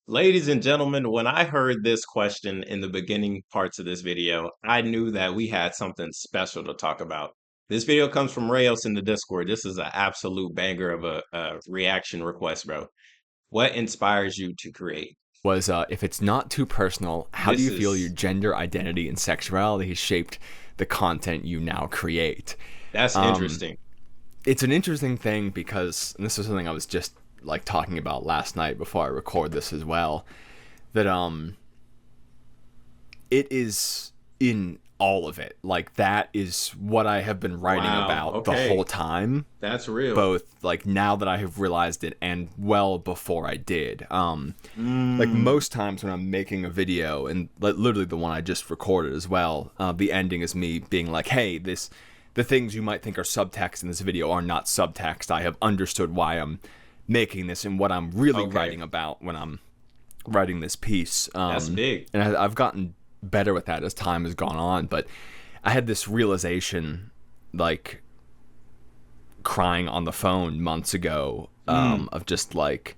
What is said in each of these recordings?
Ladies and gentlemen, when I heard this question in the beginning parts of this video, I knew that we had something special to talk about. This video comes from Rayos in the Discord. This is an absolute banger of a reaction request, bro. What inspires you to create? Was if it's not too personal, how do This you feel your is gender identity and sexuality has shaped the content you now create? that's Um, interesting. it's an interesting thing because and this is something I was just like talking about last night before I record this as well. That it is in all of it. Like that is what I have been writing Wow. about the Okay. whole time, That's real. both like now that I have realized it and well before I did. Like Mm, most times when I'm making a video, and literally the one I just recorded as well, the ending is me being like, "Hey, the things you might think are subtext in this video are not subtext. I have understood why I'm making this and what I'm really okay. writing about when I'm writing this piece." That's big. And I've gotten better with that as time has gone on, but I had this realization, like crying on the phone months ago, Mm. of just like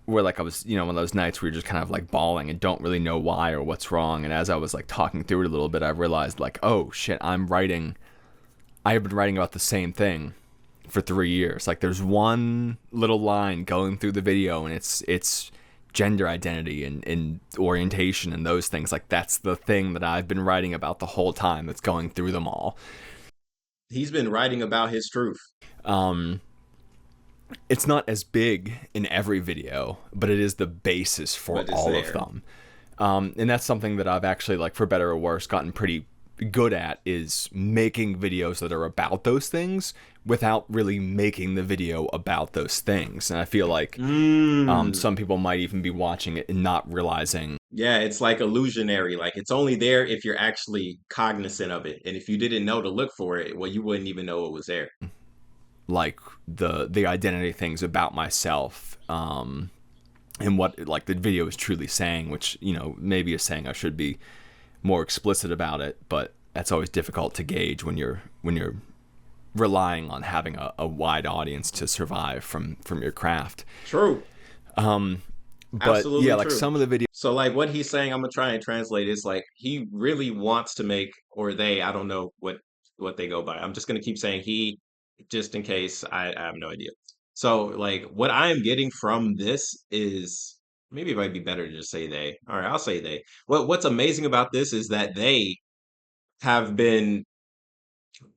where like I was, one of those nights where you're just kind of like bawling and don't really know why or what's wrong. And as I was like talking through it a little bit, I realized like, oh shit, I have been writing about the same thing for 3 years. Like there's one little line going through the video and it's gender identity and orientation and those things. Like that's the thing that I've been writing about the whole time that's going through them all. He's been writing about his truth. Um, it's not as big in every video, but it is the basis for But it's all of there. them. And that's something that I've actually, like, for better or worse, gotten pretty good at is making videos that are about those things without really making the video about those things. And I feel like Mm. some people might even be watching it and not realizing Yeah, it's like illusionary. Like it's only there if you're actually cognizant of it. And if you didn't know to look for it, well, you wouldn't even know it was there. like the identity things about myself, and what like the video is truly saying, which maybe is saying I should be more explicit about it, but that's always difficult to gauge when you're relying on having a wide audience to survive from your craft. True. But yeah, Absolutely like true. some of the videos. So like what he's saying, I'm gonna try and translate is like he really wants to make, or they, I don't know what they go by. I'm just gonna keep saying he just in case I have no idea. So like what I am getting from this is maybe it might be better to just say they. All right, I'll say they. What's amazing about this is that they have been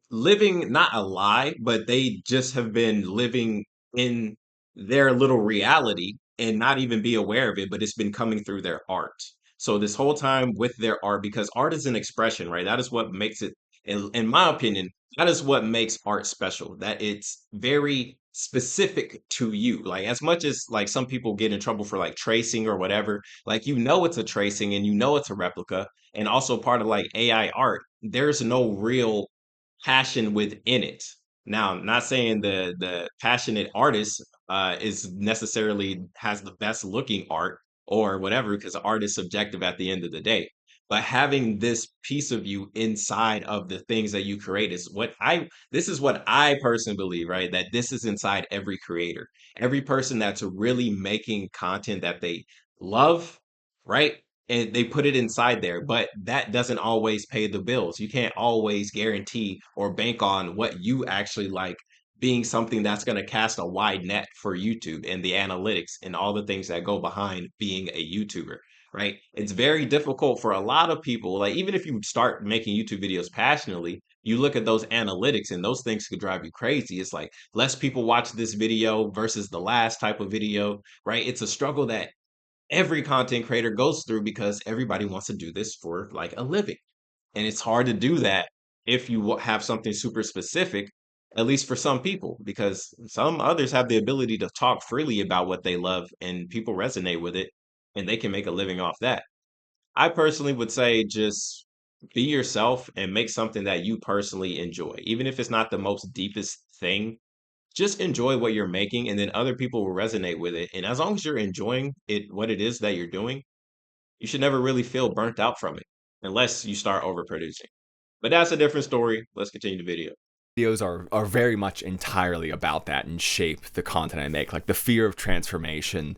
living not a lie, but they just have been living in their little reality and not even be aware of it, but it's been coming through their art. So this whole time with their art, because art is an expression, right? That is what makes it, in my opinion, that is what makes art special. That it's very specific to you. Like as much as like some people get in trouble for like tracing or whatever, like it's a tracing and it's a replica, and also part of like AI art. There's no real passion within it. Now, I'm not saying the passionate artist is necessarily has the best looking art or whatever, because art is subjective at the end of the day. But having this piece of you inside of the things that you create is this is what I personally believe, right? That this is inside every creator, every person that's really making content that they love, right? And they put it inside there, but that doesn't always pay the bills. You can't always guarantee or bank on what you actually like being something that's going to cast a wide net for YouTube and the analytics and all the things that go behind being a YouTuber, right? It's very difficult for a lot of people. Like, even if you start making YouTube videos passionately, you look at those analytics and those things could drive you crazy. It's like less people watch this video versus the last type of video, right? It's a struggle that every content creator goes through because everybody wants to do this for like a living. And it's hard to do that if you have something super specific, at least for some people, because some others have the ability to talk freely about what they love and people resonate with it and they can make a living off that. I personally would say just be yourself and make something that you personally enjoy. Even if it's not the most deepest thing, just enjoy what you're making and then other people will resonate with it. And as long as you're enjoying it, what it is that you're doing, you should never really feel burnt out from it unless you start overproducing. But that's a different story. Let's continue the video. Videos are very much entirely about that and shape the content I make. Like the fear of transformation,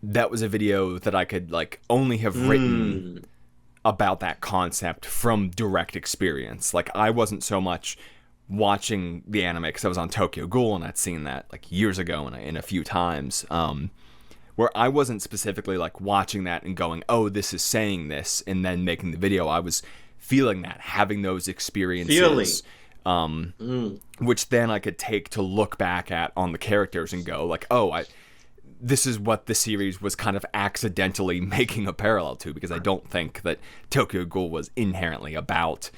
that was a video that I could like only have written Mm. about that concept from direct experience. Like I wasn't so much watching the anime because I was on Tokyo Ghoul and I'd seen that like years ago and a few times. Where I wasn't specifically like watching that and going, "Oh, this is saying this," and then making the video. I was feeling that, having those Feeling. experiences, Mm. which then I could take to look back at on the characters and go like, "Oh, I this is what the series was kind of accidentally making a parallel to," because I don't think that Tokyo Ghoul was inherently about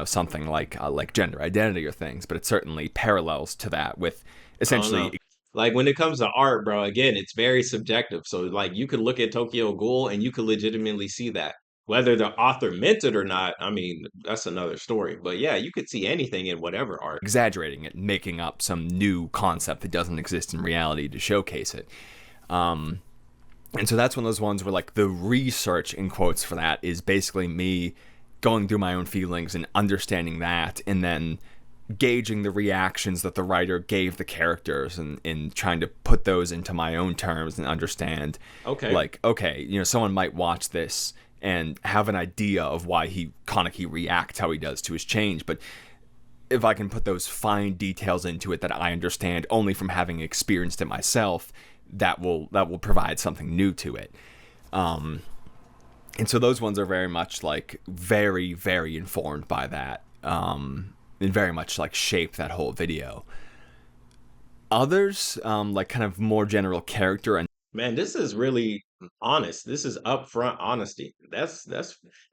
something like gender identity or things, but it certainly parallels to that with I don't know. essentially Like when it comes to art, bro, again, it's very subjective. So like you could look at Tokyo Ghoul and you could legitimately see that. Whether the author meant it or not, I mean, that's another story. But yeah, you could see anything in whatever art. exaggerating it, making up some new concept that doesn't exist in reality to showcase it. And so that's one of those ones where like the research in quotes for that is basically me going through my own feelings and understanding that, and then gauging the reactions that the writer gave the characters, and trying to put those into my own terms and understand Okay. like, okay, someone might watch this and have an idea of why Kaneki reacts how he does to his change, but if I can put those fine details into it that I understand only from having experienced it myself, that will provide something new to it. And so those ones are very much like very, very informed by that, and very much like shape that whole video. Others, like kind of more general character and Man, this is really honest. This is upfront honesty. That's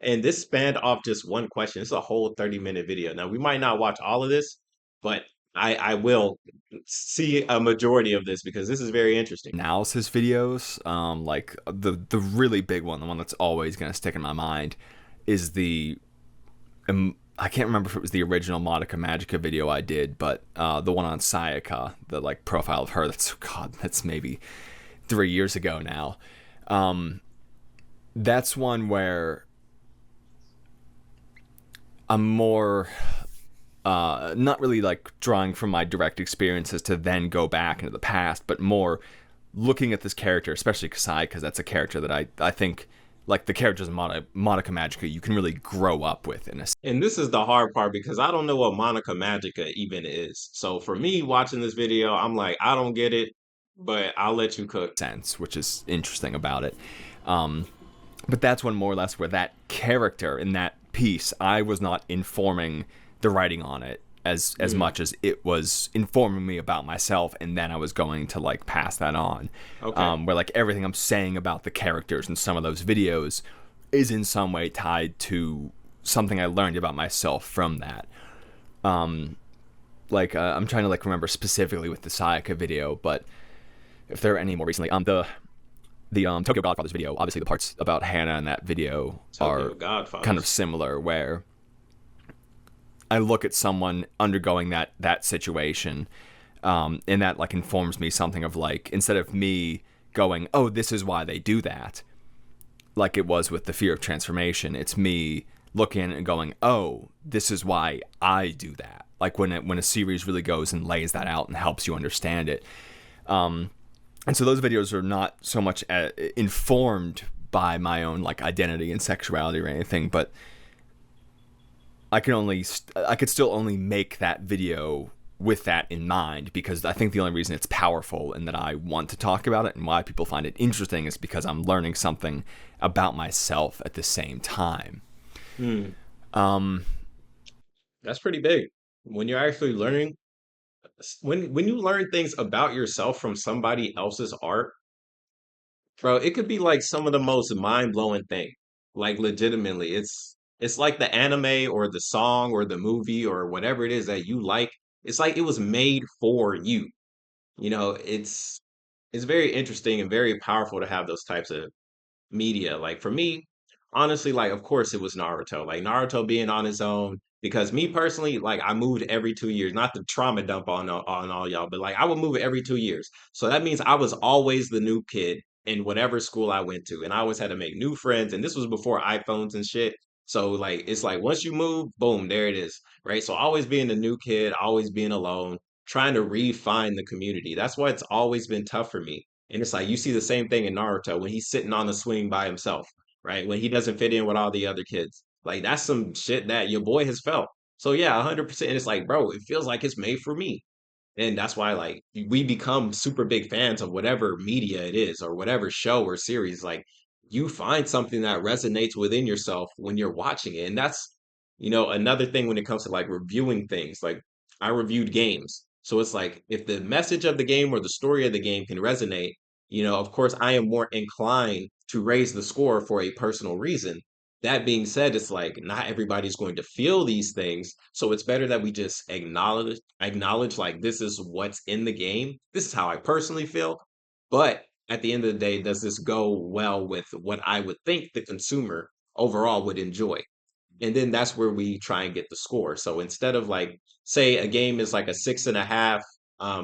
and this spanned off just one question. It's a whole 30-minute video. Now we might not watch all of this, but I will see a majority of this because this is very interesting. analysis videos, like the really big one, the one that's always gonna stick in my mind, is the I can't remember if it was the original Madoka Magica video I did, but the one on Sayaka, the like profile of her. That's maybe 3 years ago now. That's one where I'm more not really like drawing from my direct experiences to then go back into the past, but more looking at this character, especially Kasai, because that's a character that I think, like the characters in Madoka Magica, you can really grow up with in a And this is the hard part because I don't know what Monica Magica even is. So for me watching this video, I'm like, I don't get it, but I'll let you cook. sense, which is interesting about it. Um, but that's one more or less where that character in that piece, I was not informing the writing on it as Mm, much as it was informing me about myself, and then I was going to like pass that on. okay. Where like everything I'm saying about the characters in some of those videos is in some way tied to something I learned about myself from that. Like I'm trying to like remember specifically with the Sayaka video, but if there are any more recently, the Tokyo Godfathers video, obviously the parts about Hannah in that video Tokyo are kind of Godfathers. similar, where I look at someone undergoing that situation, and that like informs me something of like, instead of me going, oh, this is why they do that, like it was with the fear of transformation, it's me looking and going, oh, this is why I do that. Like when a series really goes and lays that out and helps you understand it. And so those videos are not so much informed by my own like identity and sexuality or anything, but I could still only make that video with that in mind, because I think the only reason it's powerful and that I want to talk about it and why people find it interesting is because I'm learning something about myself at the same time. Hmm. Um, That's pretty big. When you're actually learning, when you learn things about yourself from somebody else's art, bro, it could be like some of the most mind-blowing thing. Like legitimately, it's like the anime or the song or the movie or whatever it is that you like. It's like it was made for you. It's very interesting and very powerful to have those types of media. Like for me, honestly, like of course it was Naruto. Like Naruto being on his own. Because me personally, like I moved every 2 years. Not to trauma dump on all y'all, but like I would move every 2 years. So that means I was always the new kid in whatever school I went to, and I always had to make new friends. And this was before iPhones and shit. So like it's like once you move, boom, there it is, right? So always being the new kid, always being alone, trying to refine the community. That's why it's always been tough for me. And it's like you see the same thing in Naruto when he's sitting on the swing by himself, right? When he doesn't fit in with all the other kids. Like that's some shit that your boy has felt. So yeah, 100%. It's like, bro, it feels like it's made for me. And that's why like we become super big fans of whatever media it is or whatever show or series. Like you find something that resonates within yourself when you're watching it. And that's, another thing when it comes to like reviewing things. Like I reviewed games. So it's like if the message of the game or the story of the game can resonate, of course I am more inclined to raise the score for a personal reason. That being said, it's like not everybody's going to feel these things, so it's better that we just acknowledge like this is what's in the game. This is how I personally feel. But at the end of the day, does this go well with what I would think the consumer overall would enjoy? And then that's where we try and get the score. So instead of like, say a game is like a 6.5,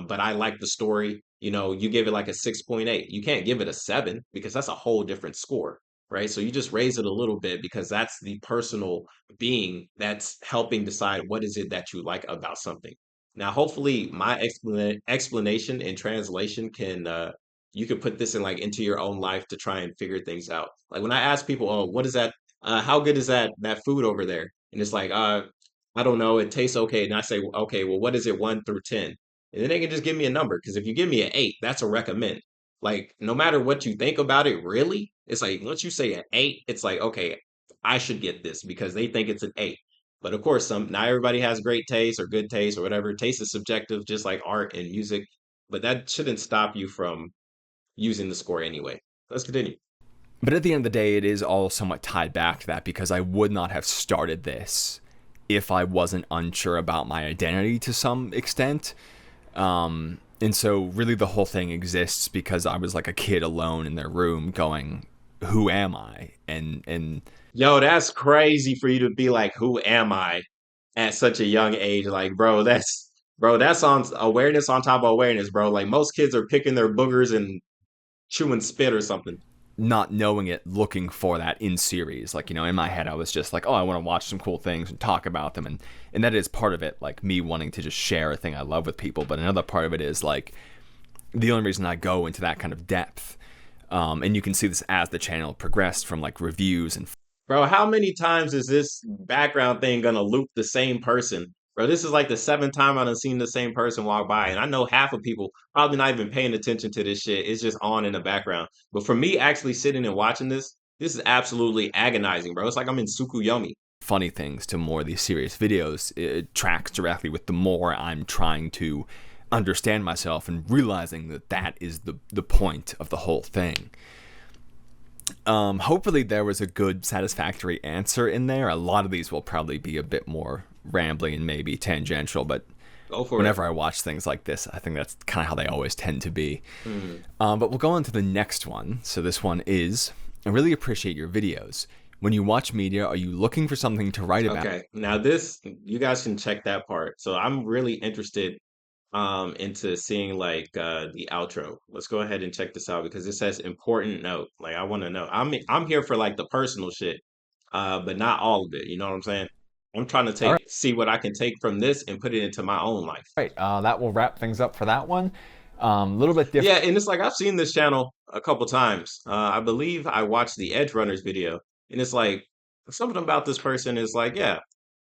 but I like the story, you give it like a 6.8. You can't give it a 7 because that's a whole different score, right? So you just raise it a little bit because that's the personal being that's helping decide what is it that you like about something. Now, hopefully, my explanation and translation can you can put this in like into your own life to try and figure things out. Like when I ask people, "Oh, what is that? How good is that food over there?" And it's like, I don't know. It tastes okay. And I say, okay, well, what is it 1 through 10? And then they can just give me a number. Because if you give me an 8, that's a recommend. Like, no matter what you think about it, really, it's like once you say an 8, it's like, okay, I should get this because they think it's an 8. But of course, not everybody has great taste or good taste or whatever. Taste is subjective, just like art and music. But that shouldn't stop you from using the score anyway. Let's continue. But at the end of the day, it is all somewhat tied back to that because I would not have started this if I wasn't unsure about my identity to some extent. And so really the whole thing exists because I was like a kid alone in their room going, who am I? And Yo, that's crazy for you to be like, who am I at such a young age? Like, bro, that's on awareness on top of awareness, bro. Like most kids are picking their boogers and chewing spit or something. not knowing it, looking for that in series. Like, in my head, I was just like, oh, I want to watch some cool things and talk about them. And that is part of it, like me wanting to just share a thing I love with people. But another part of it is like the only reason I go into that kind of depth. And you can see this as the channel progressed from like reviews and Bro, how many times is this background thing gonna loop the same person? Bro, this is like the seventh time I've seen the same person walk by, and I know half of people probably not even paying attention to this shit. It's just on in the background. But for me, actually sitting and watching this is absolutely agonizing, bro. It's like I'm in Tsukuyomi. funny things to more of these serious videos, it tracks directly with the more I'm trying to understand myself and realizing that that is the point of the whole thing. Hopefully there was a good, satisfactory answer in there. A lot of these will probably be a bit more rambling and maybe tangential, but Go for it. whenever I watch things like this, I think that's kind of how they always tend to be. Hmm. But we'll go on to the next one. So this one is, I really appreciate your videos. When you watch media, are you looking for something to write about? Okay. Now this, you guys can check that part. So I'm really interested into seeing like the outro. Let's go ahead and check this out because it says important note. Like I want to know. I'm here for like the personal shit, but not all of it. You know what I'm saying? I'm trying to All right. see what I can take from this and put it into my own life. Right. That will wrap things up for that one. A little bit different. Yeah, and it's like I've seen this channel a couple times. I believe I watched the Edge Runners video, and it's like something about this person is like, yeah,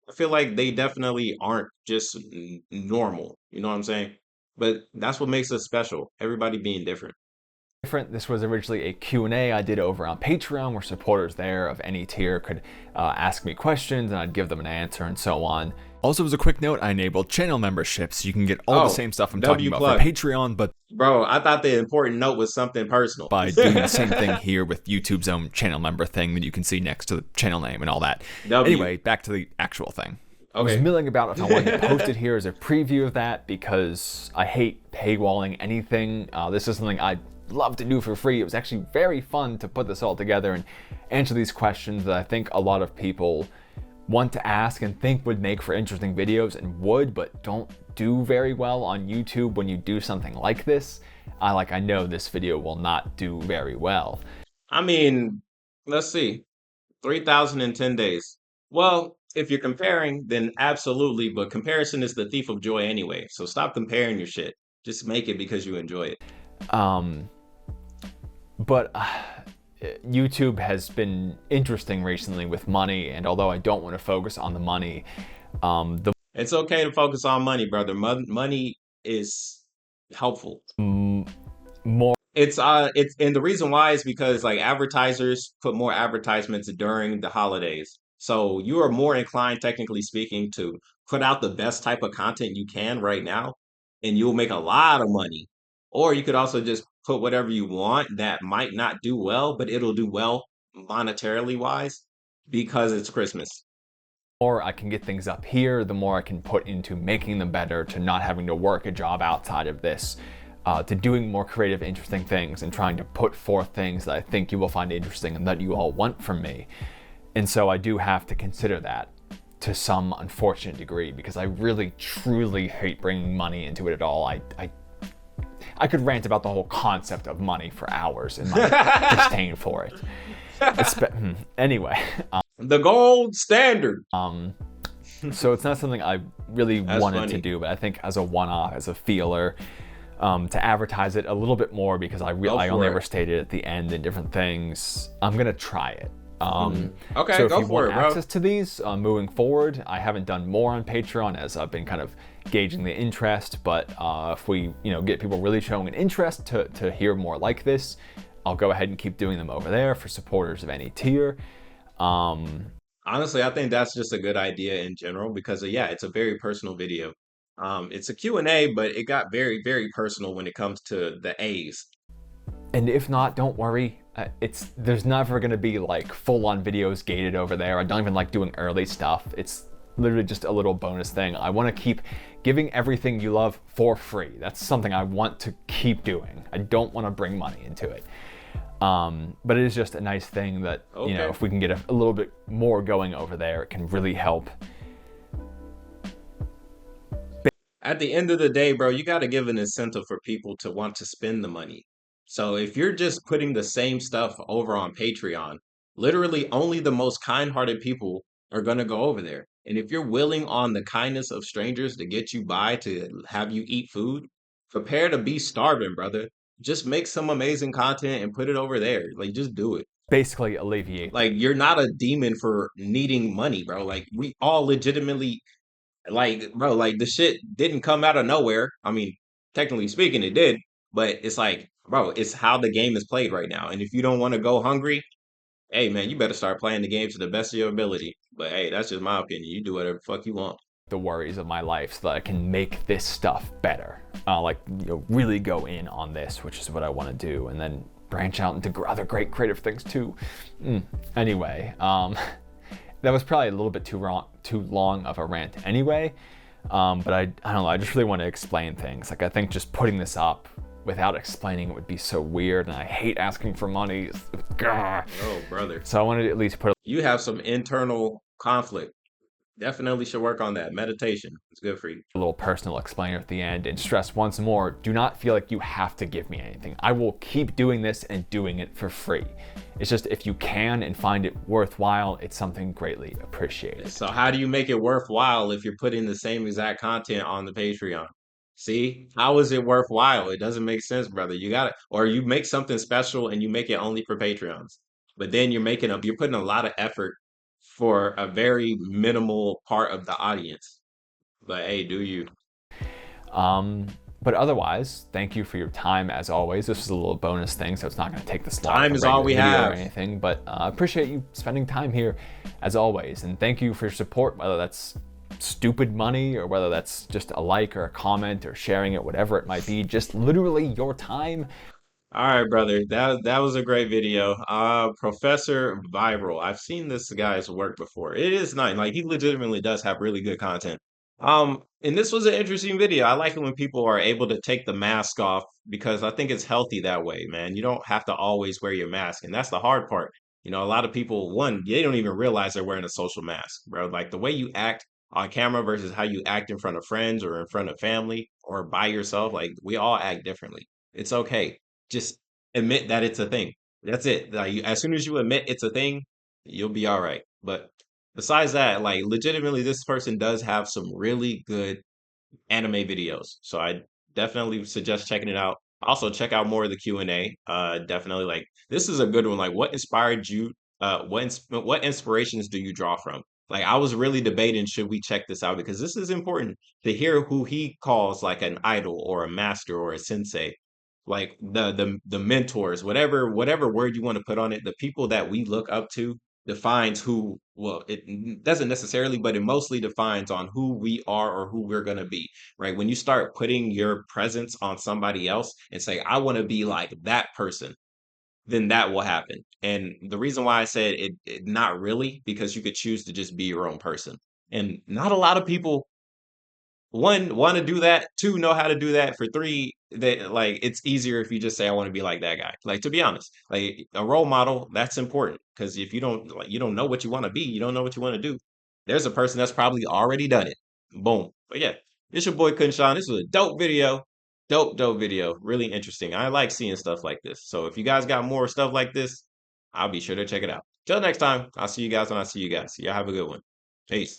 I feel like they definitely aren't just normal. You know what I'm saying? But that's what makes us special. Everybody being different. This was originally a Q&A I did over on Patreon where supporters there of any tier could ask me questions and I'd give them an answer and so on. Also, as a quick note, I enabled channel memberships. You can get all the Oh, same stuff I'm talking W about for plug, Patreon, but bro. I thought the important note was something personal. by doing the same thing here with YouTube's own channel member thing that you can see next to the channel name and all that. W. Anyway, back to the actual thing. I was Okay. milling about if I wanted to post it here as a preview of that because I hate paywalling anything. This is something I'd love to do for free. It was actually very fun to put this all together and answer these questions that I think a lot of people want to ask and think would make for interesting videos and would, but don't do very well on YouTube when you do something like this. I know this video will not do very well. I mean, let's see. 3,010 days. Well, if you're comparing, then absolutely, but comparison is the thief of joy anyway. So stop comparing your shit. Just make it because you enjoy it. Um, But YouTube has been interesting recently with money, and although I don't want to focus on the money, the It's okay to focus on money, brother. Money is helpful. more It's and the reason why is because like advertisers put more advertisements during the holidays. So you are more inclined, technically speaking, to put out the best type of content you can right now, and you'll make a lot of money. Or you could also just put whatever you want that might not do well, but it'll do well monetarily wise because it's Christmas. more I can get things up here, the more I can put into making them better, to not having to work a job outside of this, to doing more creative, interesting things and trying to put forth things that I think you will find interesting and that you all want from me. And so I do have to consider that to some unfortunate degree, because I really, truly hate bringing money into it at all. I could rant about the whole concept of money for hours and my disdain for it. Anyway, The gold standard. so it's not something I really That's wanted funny. to do, but I think as a one-off, as a feeler, to advertise it a little bit more, because Go I only for ever it. stated at the end in different things. I'm gonna try it. Okay, So if go you for want it, bro. access to these moving forward, I haven't done more on Patreon as I've been kind of gauging the interest. But if we, get people really showing an interest to hear more like this, I'll go ahead and keep doing them over there for supporters of any tier. Honestly, I think that's just a good idea in general because yeah, it's a very personal video. It's a Q&A, but it got very, very personal when it comes to the A's. And if not, don't worry. There's never gonna be like full-on videos gated over there. I don't even like doing early stuff. It's literally just a little bonus thing. I want to keep giving everything you love for free. That's something I want to keep doing. I don't want to bring money into it. But it is just a nice thing that Okay. if we can get a little bit more going over there, it can really help. At the end of the day, bro, you got to give an incentive for people to want to spend the money. So if you're just putting the same stuff over on Patreon, literally only the most kind-hearted people are going to go over there. And if you're willing on the kindness of strangers to get you by to have you eat food, prepare to be starving, brother. Just make some amazing content and put it over there. Like, just do it. Basically alleviate. Like, you're not a demon for needing money, bro. Like, we all legitimately like, bro, like the shit didn't come out of nowhere. I mean, technically speaking, it did, but it's like, bro, it's how the game is played right now. And if you don't want to go hungry, hey, man, you better start playing the game to the best of your ability. But hey, that's just my opinion. You do whatever the fuck you want. The worries of my life so that I can make this stuff better. Really go in on this, which is what I want to do, and then branch out into other great creative things too. Anyway, that was probably a little bit too long of a rant anyway. But I don't know. I just really want to explain things. Like, I think just putting this up without explaining it would be so weird, and I hate asking for money. Oh, brother. So I wanted to at least put You have some internal conflict. Definitely should work on that. Meditation. It's good for you. a little personal explainer at the end and stress once more, do not feel like you have to give me anything. I will keep doing this and doing it for free. It's just, if you can and find it worthwhile, it's something greatly appreciated. So how do you make it worthwhile if you're putting the same exact content on the Patreon? See, how is it worthwhile? It doesn't make sense, brother. You got it, or you make something special and you make it only for Patreons. But then you're putting a lot of effort for a very minimal part of the audience. But hey, do you? But otherwise, thank you for your time as always. This is a little bonus thing, so it's not going to take this long Time of is a all regular we video or have. anything. But I appreciate you spending time here as always. And thank you for your support, whether that's stupid money or whether that's just a like or a comment or sharing it, whatever it might be. Just literally your time. All right, brother. That was a great video. Professor Viral. I've seen this guy's work before. It is nice. Like he legitimately does have really good content. And this was an interesting video. I like it when people are able to take the mask off because I think it's healthy that way, man. You don't have to always wear your mask, and that's the hard part. A lot of people, one, they don't even realize they're wearing a social mask, bro. Like the way you act on camera versus how you act in front of friends or in front of family or by yourself, like we all act differently. It's okay, just admit that it's a thing. That's it. Like as soon as you admit it's a thing, you'll be all right. But besides that, like legitimately, this person does have some really good anime videos. So I definitely suggest checking it out. Also, check out more of the Q&A. Definitely, like, this is a good one. Like, what inspired you? What inspirations do you draw from? Like, I was really debating, should we check this out, because this is important to hear who he calls like an idol or a master or a sensei, like the mentors, whatever word you want to put on it. The people that we look up to defines who. Well, it doesn't necessarily, but it mostly defines on who we are or who we're gonna be, right? When you start putting your presence on somebody else and say, I want to be like that person, then that will happen. And the reason why I said not really, because you could choose to just be your own person. And not a lot of people, one, want to do that, two, know how to do that, for three, that, like, it's easier if you just say, I want to be like that guy. Like, to be honest, like, a role model, that's important, because if you don't, like, you don't know what you want to be, you don't know what you want to do, there's a person that's probably already done it. Boom. But yeah, it's your boy KhunShawn. This was a dope video. Dope video. Really interesting. I like seeing stuff like this. So if you guys got more stuff like this, I'll be sure to check it out. Till next time, I'll see you guys when I see you guys. Y'all have a good one. Peace.